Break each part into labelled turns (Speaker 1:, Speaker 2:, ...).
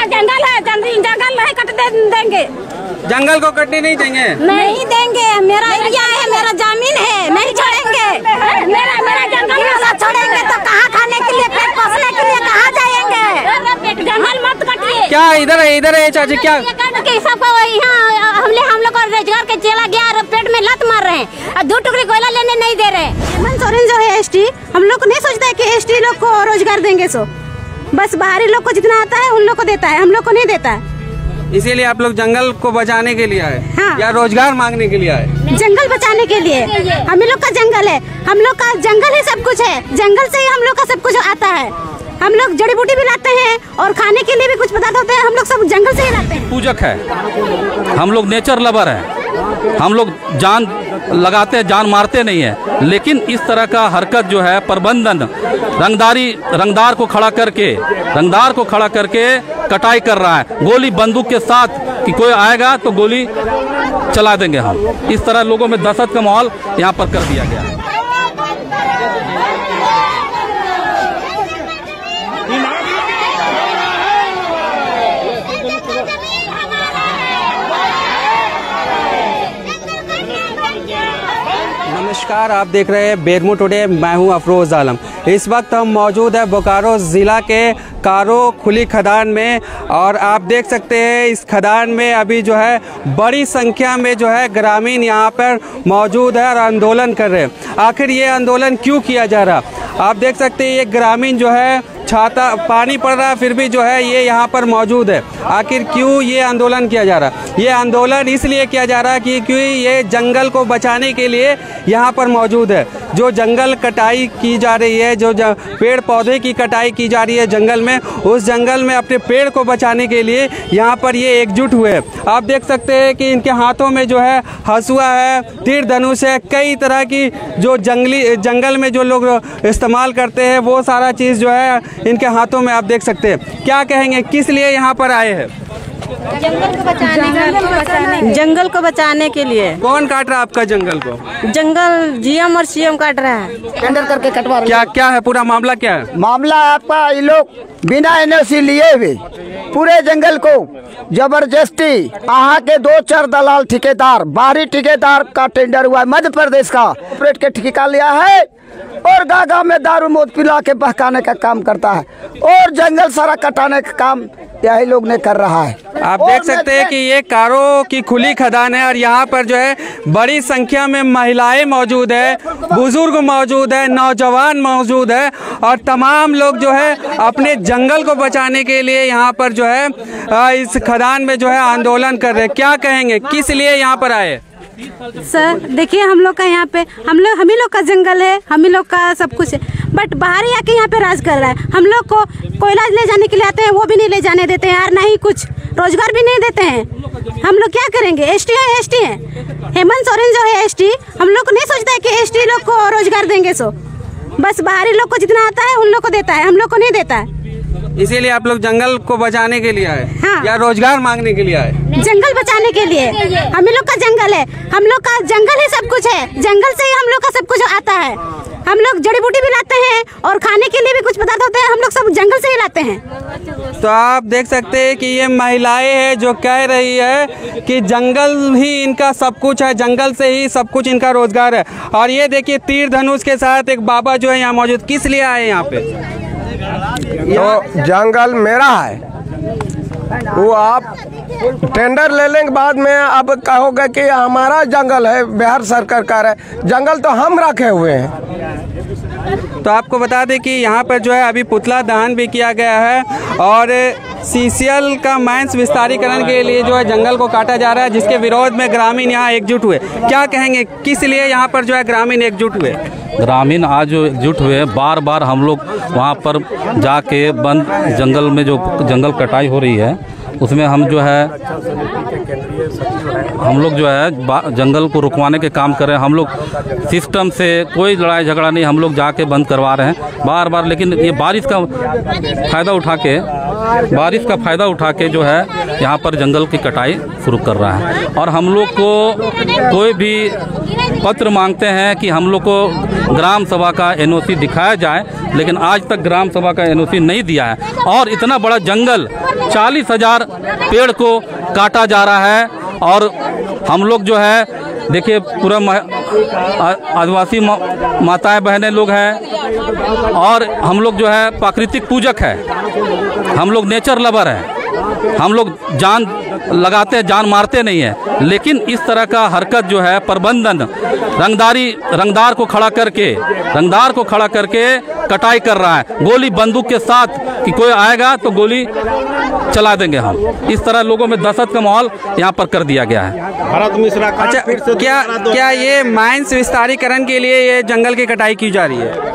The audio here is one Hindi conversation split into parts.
Speaker 1: जंगल है, जंगल नहीं कट देंगे।
Speaker 2: जंगल को कटने नहीं देंगे?
Speaker 1: नहीं देंगे। मेरा एरिया है, मेरा जमीन है, नहीं छोड़ेंगे। मेरा जंगल छोड़ेंगे तो कहाँ खाने के लिए, पेट पोसने के लिए कहाँ जाएंगे? जंगल मत काटिए।
Speaker 2: क्या इधर है चाची? क्या
Speaker 1: सबको यहाँ हम लोग रोजगार के चला गया, पेट में लत मार रहे हैं और 2 टुकड़ी कोयला लेने नहीं दे रहे। हेमंत सोरेन जो है एसटी, हम लोग को नहीं सोचता है कि एसटी लोग को रोजगार देंगे। सो बस बाहरी लोग को जितना आता है उन लोग को देता है, हम लोग को नहीं देता है।
Speaker 2: इसीलिए आप लोग जंगल को बचाने के लिए आए?
Speaker 1: हाँ।
Speaker 2: या रोजगार मांगने के लिए आए?
Speaker 1: जंगल बचाने के लिए। हम लोग का जंगल है, हम लोग का जंगल ही सब कुछ है। जंगल से ही हम लोग का सब कुछ आता है। हम लोग जड़ी बूटी भी लाते हैं और खाने के लिए भी कुछ पदार्थ होते हैं, हम लोग सब जंगल से ही लाते हैं।
Speaker 3: पूजक है, हम लोग नेचर लवर है, हम लोग जान लगाते हैं, जान मारते नहीं है। लेकिन इस तरह का हरकत जो है, प्रबंधन रंगदार को खड़ा करके कटाई कर रहा है, गोली बंदूक के साथ कि कोई आएगा तो गोली चला देंगे हम। इस तरह लोगों में दहशत का माहौल यहाँ पर कर दिया गया है।
Speaker 2: नमस्कार, आप देख रहे हैं बेरमो टुडे। मैं हूं अफरोज आलम। इस वक्त हम मौजूद है बोकारो ज़िला के कारो खुली खदान में और आप देख सकते हैं इस खदान में अभी जो है बड़ी संख्या में जो है ग्रामीण यहाँ पर मौजूद है और आंदोलन कर रहे हैं। आखिर ये आंदोलन क्यों किया जा रहा? आप देख सकते हैं ये ग्रामीण जो है छाता पानी पड़ रहा है फिर भी जो है ये यहाँ पर मौजूद है। आखिर क्यों ये आंदोलन किया जा रहा है? ये आंदोलन इसलिए किया जा रहा है कि क्योंकि ये जंगल को बचाने के लिए यहाँ पर मौजूद है। जो जंगल कटाई की जा रही है, जो पेड़ पौधे की कटाई की जा रही है जंगल में, उस जंगल में अपने पेड़ को बचाने के लिए यहाँ पर ये एकजुट हुए। आप देख सकते हैं कि इनके हाथों में जो है हंसुआ है, तीर धनुष है, कई तरह की जो जंगल में जो लोग इस्तेमाल करते हैं वो सारा चीज़ जो है इनके हाथों में आप देख सकते हैं। क्या कहेंगे, किस लिए यहाँ पर आए हैं?
Speaker 4: जंगल को बचाने के लिए।
Speaker 2: कौन काट रहा है आपका जंगल को?
Speaker 4: जंगल जीएम और सीएम काट रहा है, टेंडर करके कटवा रहे हैं।
Speaker 2: क्या है पूरा मामला? क्या है
Speaker 5: मामला? आपका ये लोग बिना एनओसी लिए हुए पूरे जंगल को जबरदस्ती यहाँ के 2-4 दलाल ठेकेदार, बाहरी ठेकेदार का टेंडर हुआ है, मध्य प्रदेश का ऑपरेट के ठेका लिया है और गाँव में दारू मोद पिला के बहकाने का काम करता है और जंगल सारा कटाने का काम यही लोग ने कर रहा है।
Speaker 2: आप देख सकते हैं कि ये कारो की खुली खदान है और यहाँ पर जो है बड़ी संख्या में महिलाएं मौजूद है, बुजुर्ग मौजूद है, नौजवान मौजूद है और तमाम लोग जो है अपने जंगल को बचाने के लिए यहाँ पर जो है इस खदान में जो है आंदोलन कर रहे हैं। क्या कहेंगे, किस लिए यहाँ पर आए?
Speaker 1: सर देखिए, हम लोग का यहाँ पे हम ही लोग का जंगल है, हम ही लोग का सब कुछ है, बट बाहर आके यहाँ पे राज कर रहा है। हम लोग को कोयला ले जाने के लिए आते हैं, वो भी नहीं ले जाने देते हैं यार, ना ही कुछ रोजगार भी नहीं देते हैं। हम लोग क्या करेंगे? एसटी है। हेमंत सोरेन जो है एसटी, हम लोग को नहीं सोचता है कि एसटी लोग को रोजगार देंगे। सो बस बाहरी लोग को जितना आता है उन लोग को देता है, हम लोग को नहीं देता है।
Speaker 2: इसीलिए आप लोग जंगल को बचाने के लिए आए?
Speaker 1: हाँ।
Speaker 2: या रोजगार मांगने के लिए आए?
Speaker 1: जंगल बचाने के लिए। हम लोग का जंगल है, हम लोग का जंगल ही सब कुछ है। जंगल से ही हम लोग का सब कुछ आता है। हम लोग जड़ी बूटी भी लाते हैं और खाने के लिए भी कुछ पदार्थ होते हैं, हम लोग सब जंगल से ही लाते हैं।
Speaker 2: तो आप देख सकते हैं कि ये महिलाएं हैं जो कह रही है कि जंगल ही इनका सब कुछ है, जंगल से ही सब कुछ इनका रोजगार है। और ये देखिए तीर धनुष के साथ एक बाबा जो है यहाँ मौजूद। किस लिए आए यहाँ पे?
Speaker 6: तो जंगल मेरा है, वो आप टेंडर लेने के बाद में अब कहोगे कि हमारा जंगल है, बिहार सरकार का है, जंगल तो हम रखे हुए हैं।
Speaker 2: तो आपको बता दें कि यहाँ पर जो है अभी पुतला दहन भी किया गया है और सीसीएल का माइंस विस्तारीकरण के लिए जो है जंगल को काटा जा रहा है, जिसके विरोध में ग्रामीण यहाँ एकजुट हुए। क्या कहेंगे, किस लिए यहाँ पर जो है ग्रामीण एकजुट हुए?
Speaker 3: ग्रामीण आज जो एकजुट हुए, बार बार हम लोग वहाँ पर जाके बंद जंगल में जो जंगल कटाई हो रही है उसमें हम जो है हम लोग जो है जंगल को रुकवाने के काम कर रहे हैं। हम लोग सिस्टम से कोई लड़ाई झगड़ा नहीं, हम लोग जाके बंद करवा रहे हैं बार बार। लेकिन ये बारिश का फ़ायदा उठा के जो है यहाँ पर जंगल की कटाई शुरू कर रहा है। और हम लोग को कोई भी पत्र मांगते हैं कि हम लोग को ग्राम सभा का एनओसी दिखाया जाए, लेकिन आज तक ग्राम सभा का एनओसी नहीं दिया है। और इतना बड़ा जंगल 40,000 पेड़ को काटा जा रहा है। और हम लोग जो है देखिए पूरा आदिवासी माताएं बहनें लोग हैं और हम लोग जो है प्राकृतिक पूजक है, हम लोग नेचर लवर हैं। हम लोग जान लगाते हैं, जान मारते नहीं है। लेकिन इस तरह का हरकत जो है प्रबंधन रंगदार को खड़ा करके कटाई कर रहा है, गोली बंदूक के साथ कि कोई आएगा तो गोली चला देंगे हम। इस तरह लोगों में दहशत का माहौल यहाँ पर कर दिया गया है।
Speaker 2: भरत मिश्रा का अच्छा, क्या ये माइंस विस्तारीकरण के लिए ये जंगल की कटाई की जा रही है?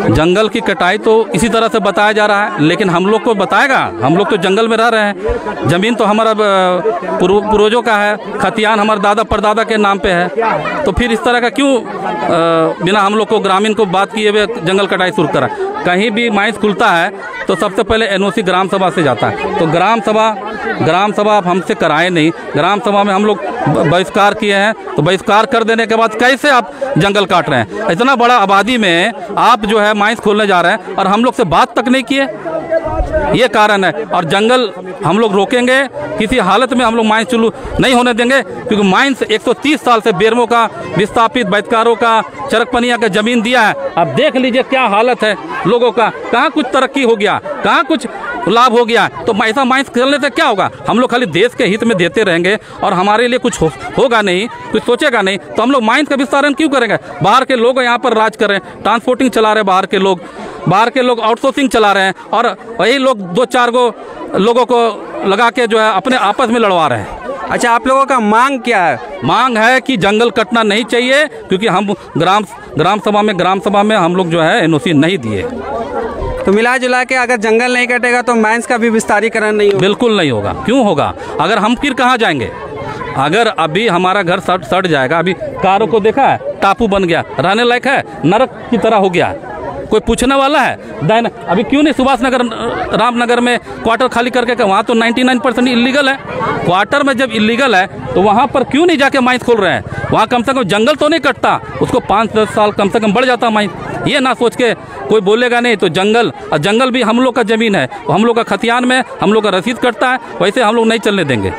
Speaker 3: जंगल की कटाई तो इसी तरह से बताया जा रहा है, लेकिन हम लोग को बताएगा, हम लोग तो जंगल में रह रहे हैं। जमीन तो हमारा पूर्वजों का है, खतियान हमारे दादा परदादा के नाम पे है। तो फिर इस तरह का क्यों बिना हम लोग को ग्रामीण को बात किए हुए जंगल कटाई शुरू करा? कहीं भी माइंस खुलता है तो सबसे पहले एनओसी ग्राम सभा से जाता है। तो ग्राम सभा आप हमसे कराए नहीं, ग्राम सभा में हम लोग बहिष्कार किए हैं। तो बहिष्कार कर देने के बाद कैसे आप जंगल काट रहे हैं? इतना बड़ा आबादी में आप जो है माइंस खोलने जा रहे हैं और हम लोग से बात तक नहीं किए, ये कारण है। और जंगल हम लोग रोकेंगे, किसी हालत में हम लोग माइंस चालू नहीं होने देंगे, क्योंकि माइंस 130 साल से बेरमो का, विस्थापित बैतकारों का, चरकपनिया का जमीन दिया है। अब देख लीजिए क्या हालत है लोगों का, कहाँ कुछ तरक्की हो गया, कहाँ कुछ लाभ हो गया। तो ऐसा माइंस करने से क्या होगा? हम लोग खाली देश के हित में देते रहेंगे और हमारे लिए कुछ होगा नहीं, कुछ सोचेगा नहीं, तो हम लोग माइंस का विस्तारण क्यों करेंगे? बाहर के लोग यहाँ पर राज कर रहे हैं, ट्रांसपोर्टिंग चला रहे हैं, बाहर के लोग आउटसोर्सिंग चला रहे हैं और वही लोग 2-4 लोगों को लगा के जो है अपने आपस में लड़वा रहे हैं।
Speaker 2: अच्छा, आप लोगों का मांग क्या है?
Speaker 3: मांग है कि जंगल कटना नहीं चाहिए, क्योंकि हम ग्राम सभा में हम लोग जो है एनओसी नहीं दिए।
Speaker 2: तो मिला जुला के अगर जंगल नहीं कटेगा तो माइंस का भी विस्तारीकरण नहीं होगा?
Speaker 3: बिल्कुल नहीं होगा। क्यों होगा? अगर हम फिर कहाँ जाएंगे? अगर अभी हमारा घर सड़ जाएगा, अभी कारों को देखा है, टापू बन गया, रहने लायक है, नरक की तरह हो गया, कोई पूछने वाला है? अभी क्यों नहीं सुभाष नगर, रामनगर में क्वार्टर खाली करके? वहाँ तो 99% इलीगल है। क्वार्टर में जब इलीगल है तो वहाँ पर क्यों नहीं जाके माइंस खोल रहे हैं? वहाँ कम से कम जंगल तो नहीं कटता, उसको 5-10 साल कम से कम बढ़ जाता माइंस। ये ना सोच के कोई बोलेगा नहीं तो जंगल भी हम लोग का जमीन है, हम लोग का खतियान में हम लोग का रसीद कटता है, वैसे हम लोग नहीं चलने देंगे।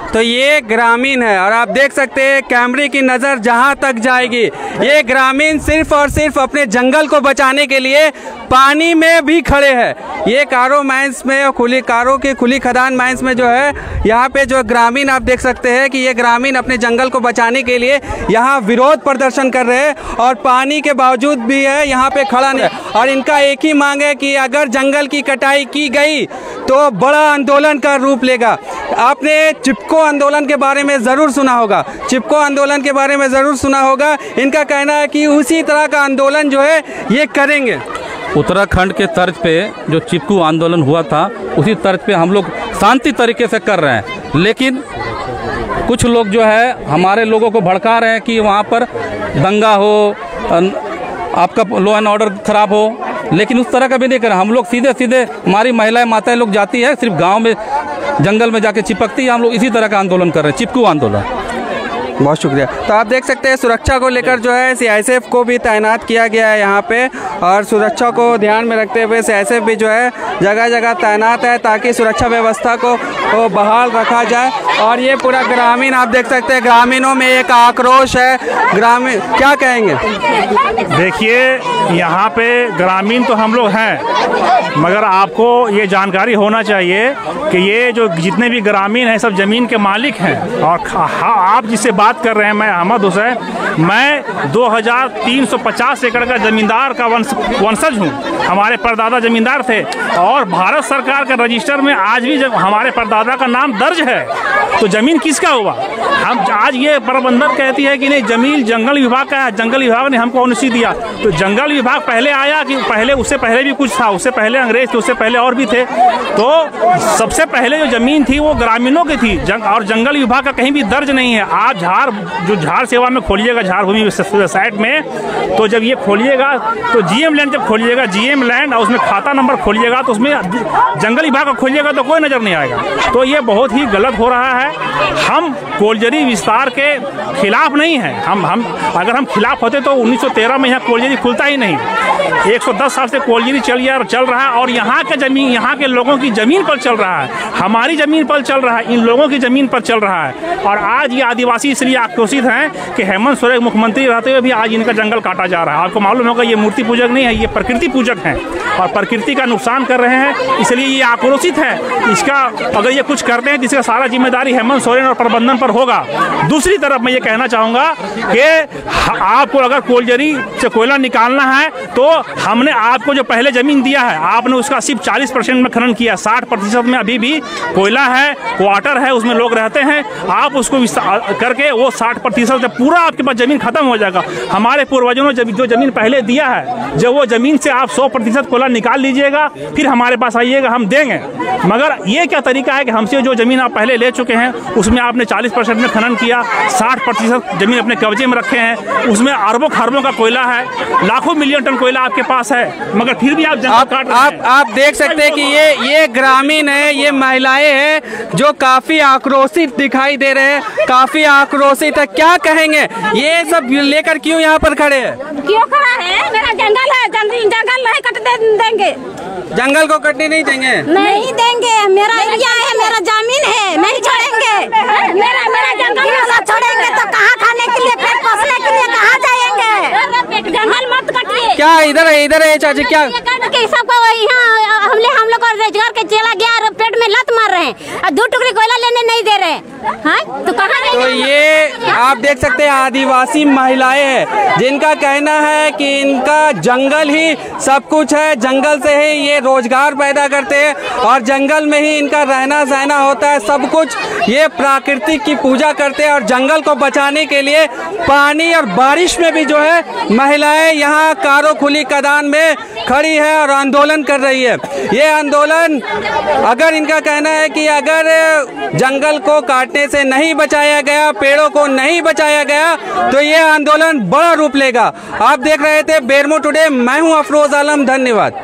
Speaker 2: तो ये ग्रामीण है और आप देख सकते हैं कैमरे की नज़र जहां तक जाएगी, ये ग्रामीण सिर्फ और सिर्फ अपने जंगल को बचाने के लिए पानी में भी खड़े हैं। ये कारो माइंस में, खुली खदान माइंस में जो है यहाँ पे जो ग्रामीण आप देख सकते हैं कि ये ग्रामीण अपने जंगल को बचाने के लिए यहाँ विरोध प्रदर्शन कर रहे हैं और पानी के बावजूद भी है यहाँ पे खड़ा नहीं। और इनका एक ही मांग है कि अगर जंगल की कटाई की गई तो बड़ा आंदोलन का रूप लेगा। आपने चिपको आंदोलन के बारे में ज़रूर सुना होगा। इनका कहना है कि उसी तरह का आंदोलन जो है ये करेंगे।
Speaker 3: उत्तराखंड के तर्ज पे जो चिपकू आंदोलन हुआ था, उसी तर्ज पे हम लोग शांति तरीके से कर रहे हैं। लेकिन कुछ लोग जो है हमारे लोगों को भड़का रहे हैं कि वहाँ पर दंगा हो, आपका लॉ एंड ऑर्डर खराब हो, लेकिन उस तरह का भी नहीं करें। हम लोग सीधे हमारी महिलाएं माताएं लोग जाती है, सिर्फ गांव में जंगल में जाके चिपकती है। हम लोग इसी तरह का आंदोलन कर रहे हैं, चिपकू आंदोलन।
Speaker 2: बहुत शुक्रिया। तो आप देख सकते हैं सुरक्षा को लेकर जो है CISF को भी तैनात किया गया है यहाँ पे, और सुरक्षा को ध्यान में रखते हुए CISF भी जो है जगह जगह तैनात है ताकि सुरक्षा व्यवस्था को बहाल रखा जाए। और ये पूरा ग्रामीण आप देख सकते हैं, ग्रामीणों में एक आक्रोश है। ग्रामीण क्या कहेंगे?
Speaker 7: देखिए, यहाँ पे ग्रामीण तो हम लोग हैं, मगर आपको ये जानकारी होना चाहिए कि ये जो जितने भी ग्रामीण हैं सब ज़मीन के मालिक हैं। और आप जिससे बात कर रहे हैं, मैं अहमद हुसैन, मैं 2350 एकड़ का जमींदार का वंशज हूँ। हमारे परदादा जमींदार थे और भारत सरकार के रजिस्टर में आज भी जब हमारे परदादा का नाम दर्ज है, तो जमीन किसका हुआ? हम आज ये प्रबंधन कहती है कि नहीं, जमीन जंगल विभाग का है, जंगल विभाग ने हमको अनुमति दिया। तो जंगल विभाग पहले आया कि पहले, उससे पहले भी कुछ था, उससे पहले अंग्रेज थे, उससे पहले और भी थे। तो सबसे पहले जो जमीन थी वो ग्रामीणों की थी और जंगल विभाग का कहीं भी दर्ज नहीं है। आप झाड़ सेवा में खोलिएगा, झाड़ भूमि वेबसाइट में, तो जब ये खोलिएगा तो जीएम लैंड जब खोलिएगा, जीएम लैंड और उसमें खाता नंबर खोलिएगा तो उसमें जंगल विभाग का खोलिएगा तो कोई नजर नहीं आएगा। तो ये बहुत ही गलत हो रहा है। हम कोलजरी विस्तार के खिलाफ नहीं है। हम अगर हम खिलाफ होते तो 1913 में यहाँ कोलजरी खुलता ही नहीं। 110 साल से कोलजरी चल रहा है और यहाँ के जमीन, यहाँ के लोगों की जमीन पर चल रहा है, हमारी जमीन पर चल रहा है, इन लोगों की जमीन पर चल रहा है। और आज ये आदिवासी इसलिए आक्रोशित हैं कि हेमंत सोरेन मुख्यमंत्री रहते हुए भी आज इनका जंगल काटा जा रहा है। आपको मालूम होगा ये मूर्ति पूजक नहीं है, ये प्रकृति पूजक हैं और प्रकृति का नुकसान कर रहे हैं, इसलिए ये आक्रोशित है। इसका अगर ये कुछ करते हैं तो इसका सारा जिम्मेदारी हेमंत सोरेन और प्रबंधन पर होगा। दूसरी तरफ मैं ये कहना चाहूँगा कि आपको अगर कोलजरी से कोयला निकालना है तो हमने आपको जो पहले जमीन दिया है, आपने उसका सिर्फ 40% में खनन किया, 60% में अभी भी कोयला है, क्वार्टर है, उसमें लोग रहते हैं। आप उसको करके वो 60% से पूरा आपके पास जमीन खत्म हो जाएगा। हमारे पूर्वजों ने जो जमीन पहले दिया है, जब वो जमीन से आप 100% कोयला निकाल लीजिएगा, फिर हमारे पास आइएगा, हम देंगे। मगर ये क्या तरीका है कि हमसे जो जमीन आप पहले ले चुके हैं उसमें आपने 40% में खनन किया, 60% जमीन अपने कब्जे में रखे हैं, उसमें अरबों खरबों का कोयला है, लाखों मिलियन टन कोयला आपके पास है, मगर फिर भी आप जंगल काट रहे हैं।
Speaker 2: आप देख सकते हैं कि ये ग्रामीण है, ये महिलाएं हैं जो काफी आक्रोशित दिखाई दे रहे हैं, काफी आक्रोशित है। क्या कहेंगे, ये सब लेकर क्यों यहाँ पर खड़े हैं?
Speaker 1: क्यों खड़ा है? मेरा जंगल है, जंगल नहीं कटने देंगे,
Speaker 2: जंगल को कटने नहीं देंगे,
Speaker 1: नहीं देंगे। मेरा एरिया है, मेरा जमीन है, नहीं छोड़ेंगे। मेरा जंगल छोड़ेंगे तो कहाँ खाने के लिए, पेट पोसने के लिए कहाँ जाएंगे? जंगल मत काटिए।
Speaker 2: क्या इधर है चाची? क्या
Speaker 1: सबको यहाँ हम लोग रोजगार के चला गया, पेट में लत मार रहे हैं और 2 टुकड़ी कोयला लेने नहीं दे रहे हैं, तो कहाँ?
Speaker 2: तो ये आप देख सकते हैं आदिवासी महिलाएं हैं जिनका कहना है कि इनका जंगल ही सब कुछ है, जंगल से ही ये रोजगार पैदा करते हैं और जंगल में ही इनका रहना सहना होता है, सब कुछ। ये प्राकृतिक की पूजा करते हैं और जंगल को बचाने के लिए पानी और बारिश में भी जो है महिलाएं यहाँ कारो खुली खदान में खड़ी है और आंदोलन कर रही है। ये आंदोलन, अगर इनका कहना है कि अगर जंगल को काटने से नहीं बचाया गया, पेड़ों को नहीं बचाया गया, तो ये आंदोलन बड़ा रूप लेगा। आप देख रहे थे बेरमो टुडे, मैं हूं अफरोज आलम, धन्यवाद।